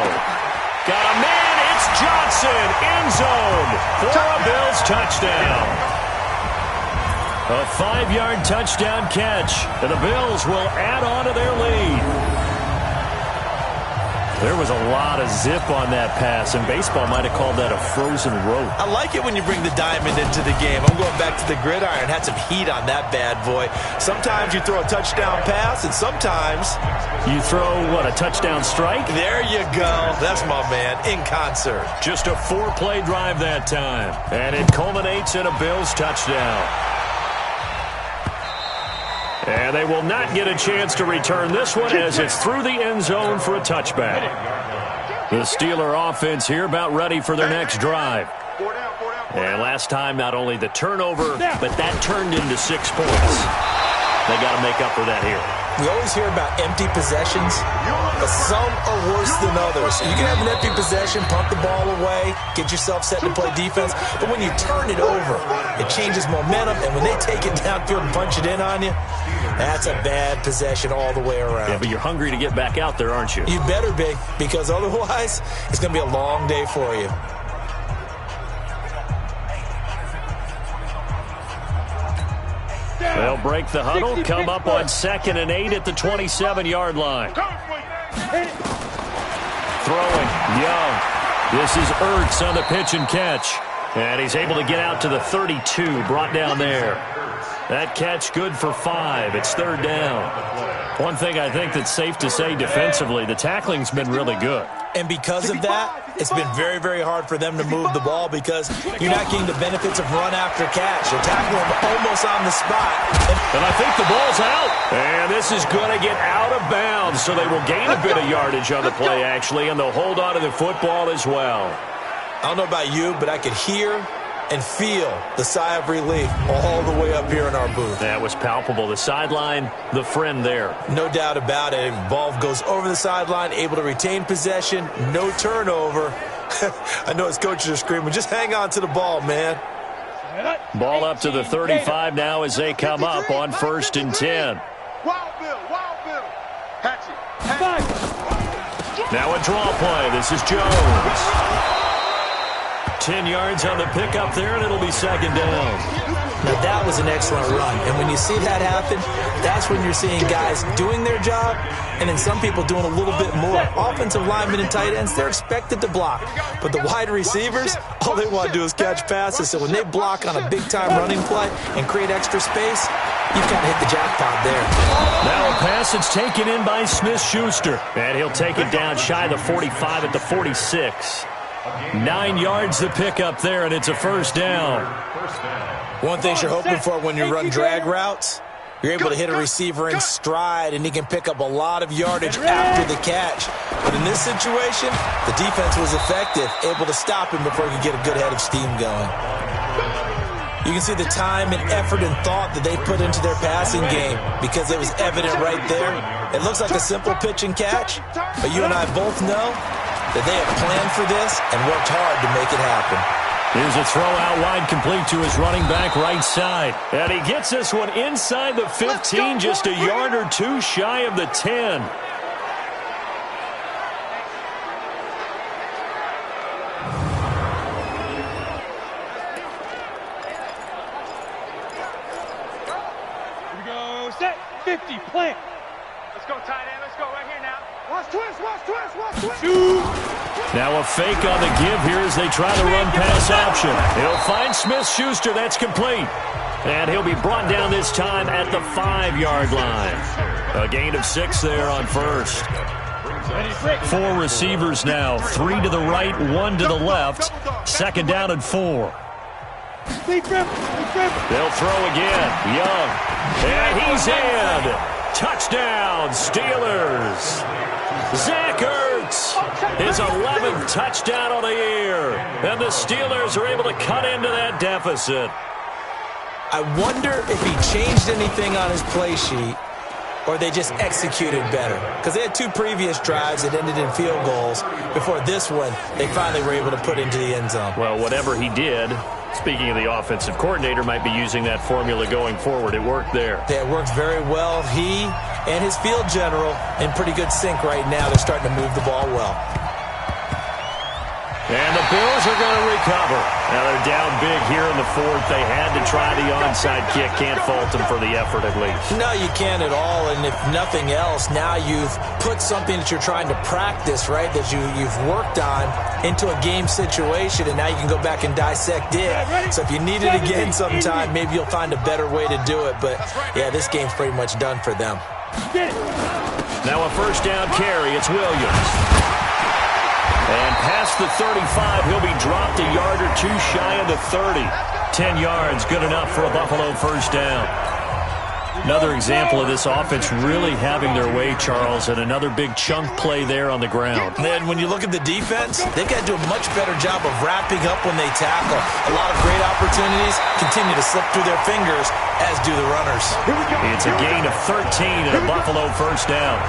Got a man, it's Johnson, end zone for a Bills touchdown. A 5-yard touchdown catch, and the Bills will add on to their lead. There was a lot of zip on that pass, and baseball might have called that a frozen rope.
I like it when you bring the diamond into the game. I'm going back to the gridiron. Had some heat on that bad boy. Sometimes you throw a touchdown pass, and sometimes
you throw, what, a touchdown strike?
There you go. That's my man, in concert.
Just a 4-play drive that time, and it culminates in a Bills touchdown. And they will not get a chance to return this one as it's through the end zone for a touchback. The Steeler offense here about ready for their next drive. And last time, not only the turnover, but that turned into 6 points. They got to make up for that here.
we always hear about empty possessions, but some are worse than others. You can have an empty possession, punt the ball away, get yourself set to play defense, but when you turn it over, it changes momentum, and when they take it downfield and punch it in on you, that's a bad possession all the way around.
Yeah, but you're hungry to get back out there, aren't you?
You better be, because otherwise, it's going to be a long day for you.
They'll break the huddle, come up on 2nd and 8 at the 27-yard line. Throwing, Young. This is Ertz on the pitch and catch. And he's able to get out to the 32, brought down there. That catch good for 5. It's 3rd down. One thing I think that's safe to say defensively, the tackling's been really good.
And because of that, it's been very, very hard for them to move the ball because you're not getting the benefits of run after catch. They're tackling them almost on the spot.
And I think the ball's out. And this is going to get out of bounds, so they will gain a bit of yardage on the play, actually, and they'll hold on to the football as well.
I don't know about you, but I could hear and feel the sigh of relief all the way up here in our booth.
That was palpable. The sideline, the friend there.
No doubt about it. Ball goes over the sideline, able to retain possession, no turnover. I know his coaches are screaming, just hang on to the ball, man.
Ball up to the 35 now as they come up on 1st and 10.
Wild Bill. Hatch it.
Now a draw play. This is Jones. 10 yards on the pickup there, and it'll be 2nd down.
Now, that was an excellent run. And when you see that happen, that's when you're seeing guys doing their job and then some people doing a little bit more. Offensive linemen and tight ends, they're expected to block. But the wide receivers, all they want to do is catch passes. So when they block on a big-time running play and create extra space, you've kind of hit the jackpot there.
Now a pass that's taken in by Smith-Schuster. And he'll take it down shy of the 45 at the 46. 9 yards to pick up there, and it's a 1st down.
One thing you're hoping for when you run drag routes, you're able to hit a receiver in stride, and he can pick up a lot of yardage after the catch. But in this situation, the defense was effective, able to stop him before he could get a good head of steam going. You can see the time and effort and thought that they put into their passing game because it was evident right there. It looks like a simple pitch and catch, but you and I both know that they have planned for this and worked hard to make it happen.
Here's a throw out wide, complete to his running back right side. And he gets this one inside the 15, just a yard or two shy of the 10.
Here we go. Set. 50. Plant.
Let's go, tight end. Let's go right here now. Watch twist.
Now a fake on the give here as they try to run pass option. He'll find Smith-Schuster. That's complete. And he'll be brought down this time at the 5-yard line. A gain of 6 there on 1st. 4 receivers now. 3 to the right, 1 to the left. 2nd down and 4. They'll throw again. Young. And he's in. Touchdown, Steelers. Zach Ertz, his 11th touchdown on the year. And the Steelers are able to cut into that deficit.
I wonder if he changed anything on his play sheet or they just executed better. Because they had 2 previous drives that ended in field goals. Before this one, they finally were able to put into the end zone.
Well, whatever he did, speaking of the offensive coordinator, might be using that formula going forward. It worked there.
Yeah, it worked very well. He and his field general in pretty good sync right now. They're starting to move the ball well.
And the Bills are going to recover. Now they're down big here in the 4th. They had to try the onside kick. Can't fault them for the effort at least.
No, you can't at all. And if nothing else, now you've put something that you're trying to practice, right, that you've worked on into a game situation, and now you can go back and dissect it. So if you need it again sometime, maybe you'll find a better way to do it. But, yeah, this game's pretty much done for them.
Now a 1st down carry. It's Williams. And past the 35, he'll be dropped a yard or 2 shy of the 30. 10 yards, good enough for a Buffalo 1st down.
Another example of this offense really having their way, Charles, and another big chunk play there on the ground.
And then when you look at the defense, they've got to do a much better job of wrapping up when they tackle. A lot of great opportunities continue to slip through their fingers, as do the runners.
It's a gain of 13 and a Buffalo first down.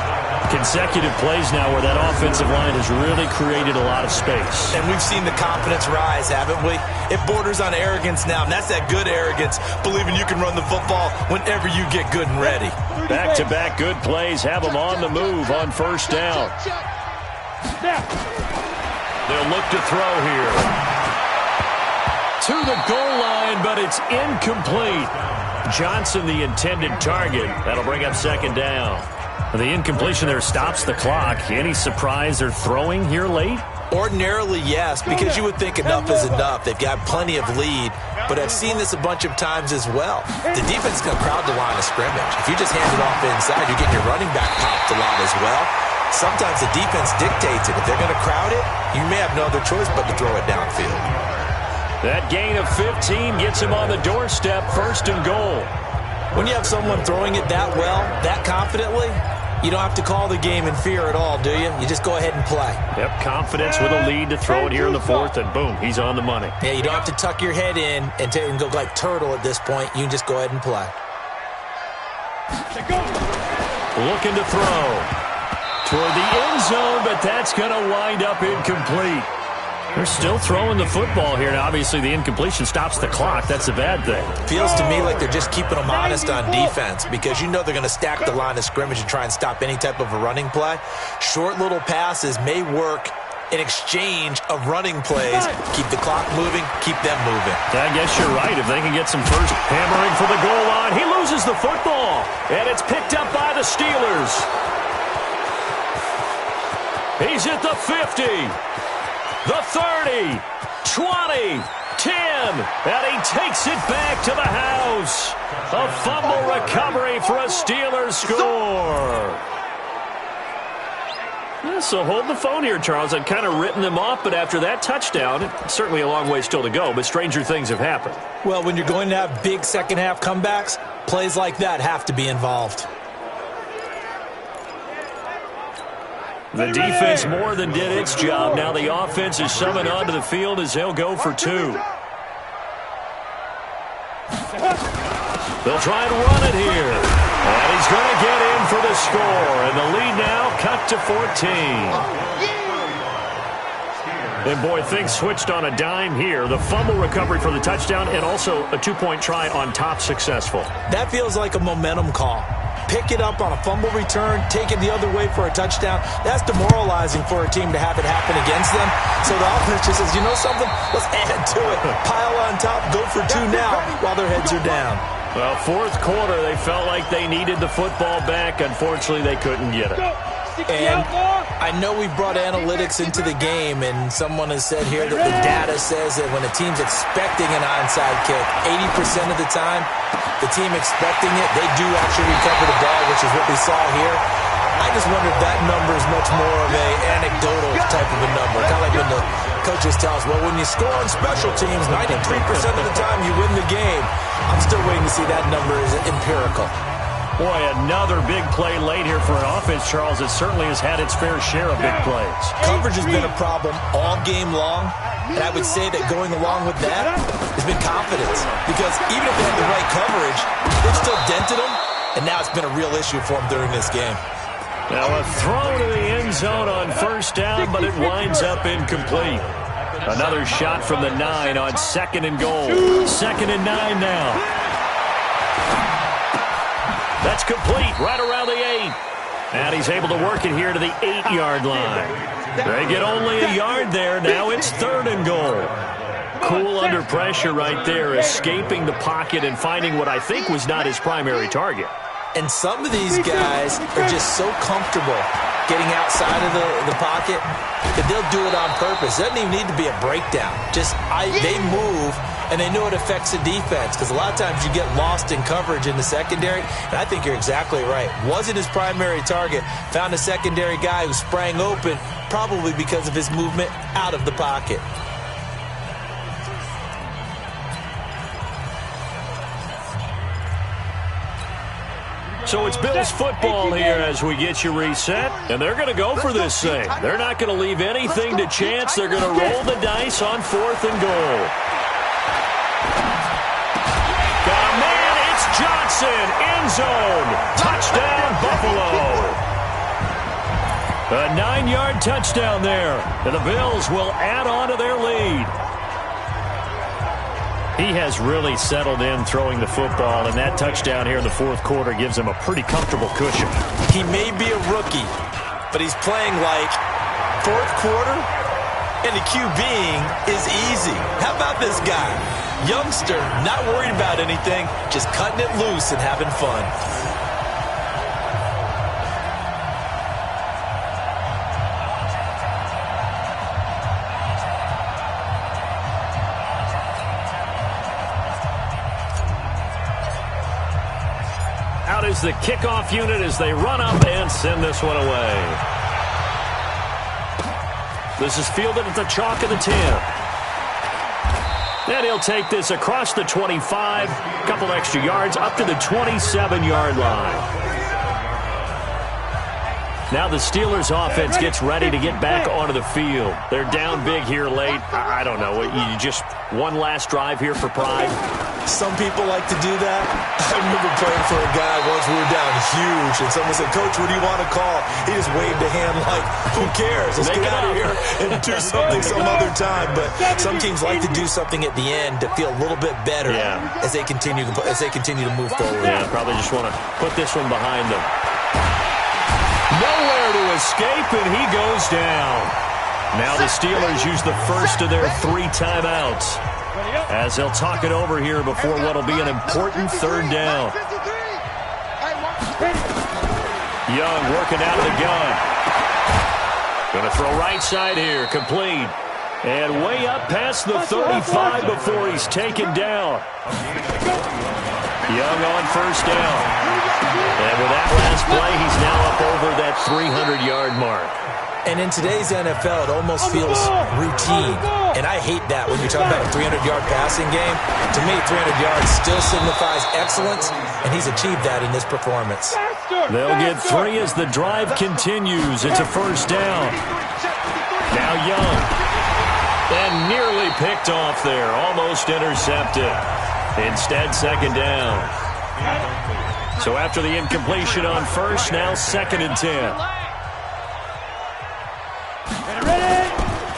Consecutive plays now where that offensive line has really created a lot of space.
And we've seen the confidence rise, haven't we? It borders on arrogance now, and that's that good arrogance, believing you can run the football whenever you get good and ready.
Back-to-back good plays have them on the move on first down. They'll look to throw here. To the goal line, but it's incomplete. Johnson, the intended target. That'll bring up second down. The incompletion there stops the clock. Any surprise they're throwing here late?
Ordinarily, yes, because you would think enough is enough. They've got plenty of lead, but I've seen this a bunch of times as well. The defense is going to crowd the line of scrimmage. If you just hand it off inside, you're getting your running back popped a lot as well. Sometimes the defense dictates it. If they're going to crowd it, you may have no other choice but to throw it downfield.
That gain of 15 gets him on the doorstep, first and goal.
When you have someone throwing it that well, that confidently, you don't have to call the game in fear at all, do you? You just go ahead and play.
Yep, confidence with a lead to throw it here in the fourth, and boom, he's on the money.
Yeah, you don't have to tuck your head in and go like turtle at this point. You can just go ahead and play.
Looking to throw toward the end zone, but that's going to wind up incomplete. They're still throwing the football here. Now, obviously, the incompletion stops the clock. That's a bad thing.
Feels to me like they're just keeping them honest on defense because you know they're going to stack the line of scrimmage and try and stop any type of a running play. Short little passes may work in exchange of running plays. Keep the clock moving, keep them moving.
I guess you're right. If they can get some first hammering for the goal line, he loses the football, and it's picked up by the Steelers. He's at the 50. The 30, 20, 10, and he takes it back to the house. A fumble recovery for a Steelers score. Yeah, so hold the phone here, Charles. I've kind of written them off, but after that touchdown, it's certainly a long way still to go, but stranger things have happened.
Well, when you're going to have big second-half comebacks, plays like that have to be involved.
The defense more than did its job. Now the offense is summoned onto the field as they'll go for two. They'll try and run it here. And he's going to get in for the score. And the lead now cut to 14. And boy, things switched on a dime here. The fumble recovery for the touchdown and also a two-point try on top successful.
That feels like a momentum call. Pick it up on a fumble return, take it the other way for a touchdown. That's demoralizing for a team to have it happen against them. So the offense just says, you know something? Let's add to it. Pile on top, go for two now while their heads are down.
Well, fourth quarter, they felt like they needed the football back. Unfortunately, they couldn't get it.
And I know we brought analytics into the game, and someone has said here that the data says that when a team's expecting an onside kick, 80% of the time, the team expecting it, they do actually recover the ball, which is what we saw here. I just wonder if that number is much more of a anecdotal type of a number. Kind of like when the coaches tell us, well, when you score on special teams, 93% of the time you win the game. I'm still waiting to see that number is empirical.
Boy, another big play late here for an offense, Charles. It certainly has had its fair share of big plays.
Coverage has been a problem all game long, and I would say that going along with that has been confidence. Because even if they had the right coverage, they've still dented them, and now it's been a real issue for them during this game.
Now a throw to the end zone on first down, but it winds up incomplete. Another shot from the 9 on second and goal. 2nd and 9 now. That's complete right around the 8. And he's able to work it here to the 8-yard line. They get only a yard there. Now it's 3rd and goal. Cool under pressure right there, escaping the pocket and finding what I think was not his primary target.
And some of these guys are just so comfortable getting outside of the pocket that they'll do it on purpose. It doesn't even need to be a breakdown. They move, and they know it affects the defense because a lot of times you get lost in coverage in the secondary, and I think you're exactly right. Wasn't his primary target. Found a secondary guy who sprang open, probably because of his movement out of the pocket.
So it's Bills football here as we get you reset, and they're going to go for this thing. They're not going to leave anything to chance. They're going to roll the dice on 4th and goal. Got a man, it's Johnson, end zone, touchdown Buffalo. A 9-yard touchdown there, and the Bills will add on to their lead. He has really settled in throwing the football, and that touchdown here in the 4th quarter gives him a pretty comfortable cushion.
He may be a rookie, but he's playing like 4th quarter, and the QBing is easy. How about this guy? Youngster, not worried about anything, just cutting it loose and having fun.
Out is the kickoff unit as they run up and send this one away. This is fielded at the chalk of the 10. And he'll take this across the 25, a couple extra yards up to the 27-yard line. Now the Steelers offense gets ready to get back onto the field. They're down big here late. I don't know. You just one last drive here for pride.
Some people like to do that. I remember playing for a guy once. We were down huge, and someone said, "Coach, what do you want to call?" He just waved a hand like, "Who cares? Let's get out of here and do something some other time." But some teams like to do something at the end to feel a little bit better as they continue to move forward.
Yeah, probably just want to put this one behind them. Nowhere to escape, and he goes down. Now the Steelers use the first of their 3 timeouts as they'll talk it over here before what will be an important 3rd down. Young working out of the gun. Going to throw right side here, complete. And way up past the 35 before he's taken down. Young on 1st down. And with that last play, he's now up over that 300-yard mark.
And in today's NFL, it almost feels routine. And I hate that when you're talking about a 300-yard passing game. To me, 300 yards still signifies excellence, and he's achieved that in this performance.
They'll get 3 as the drive continues. It's a 1st down. Now Young. And nearly picked off there. Almost intercepted. Instead, 2nd down. So after the incompletion on 1st, now 2nd and 10.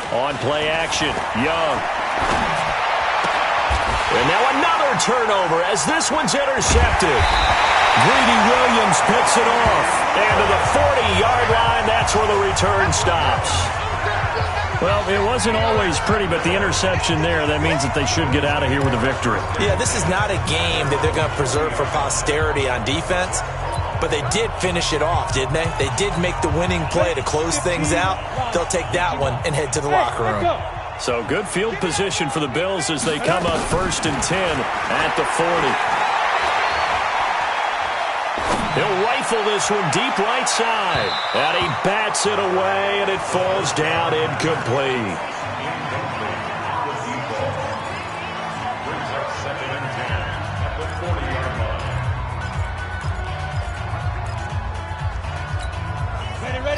On play action, Young. And now another turnover as this one's intercepted. Greedy Williams picks it off. And to the 40-yard line, that's where the return stops. Well, it wasn't always pretty, but the interception there, that means that they should get out of here with a victory.
Yeah, this is not a game that they're going to preserve for posterity on defense, but they did finish it off, didn't they? They did make the winning play to close things out. They'll take that one and head to the locker room.
So good field position for the Bills as they come up 1st and 10 at the 40. He'll rifle this one deep right side. And he bats it away, and it falls down incomplete.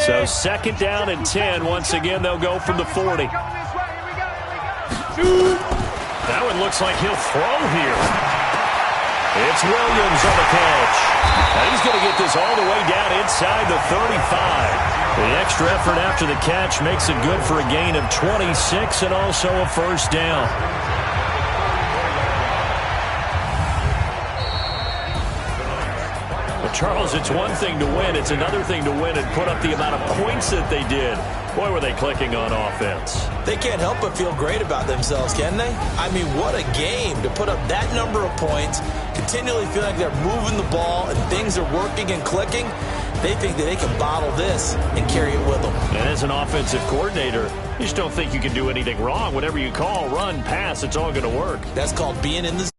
So 2nd down and 10. Once again, they'll go from the 40. That one looks like he'll throw here. It's Williams on the catch. Now he's going to get this all the way down inside the 35. The extra effort after the catch makes it good for a gain of 26 and also a 1st down. Well, Charles, it's one thing to win. It's another thing to win and put up the amount of points that they did. Boy, were they clicking on offense.
They can't help but feel great about themselves, can they? I mean, what a game to put up that number of points, continually feeling like they're moving the ball and things are working and clicking. They think that they can bottle this and carry it with them.
And as an offensive coordinator, you just don't think you can do anything wrong. Whatever you call, run, pass, it's all going to work.
That's called being in the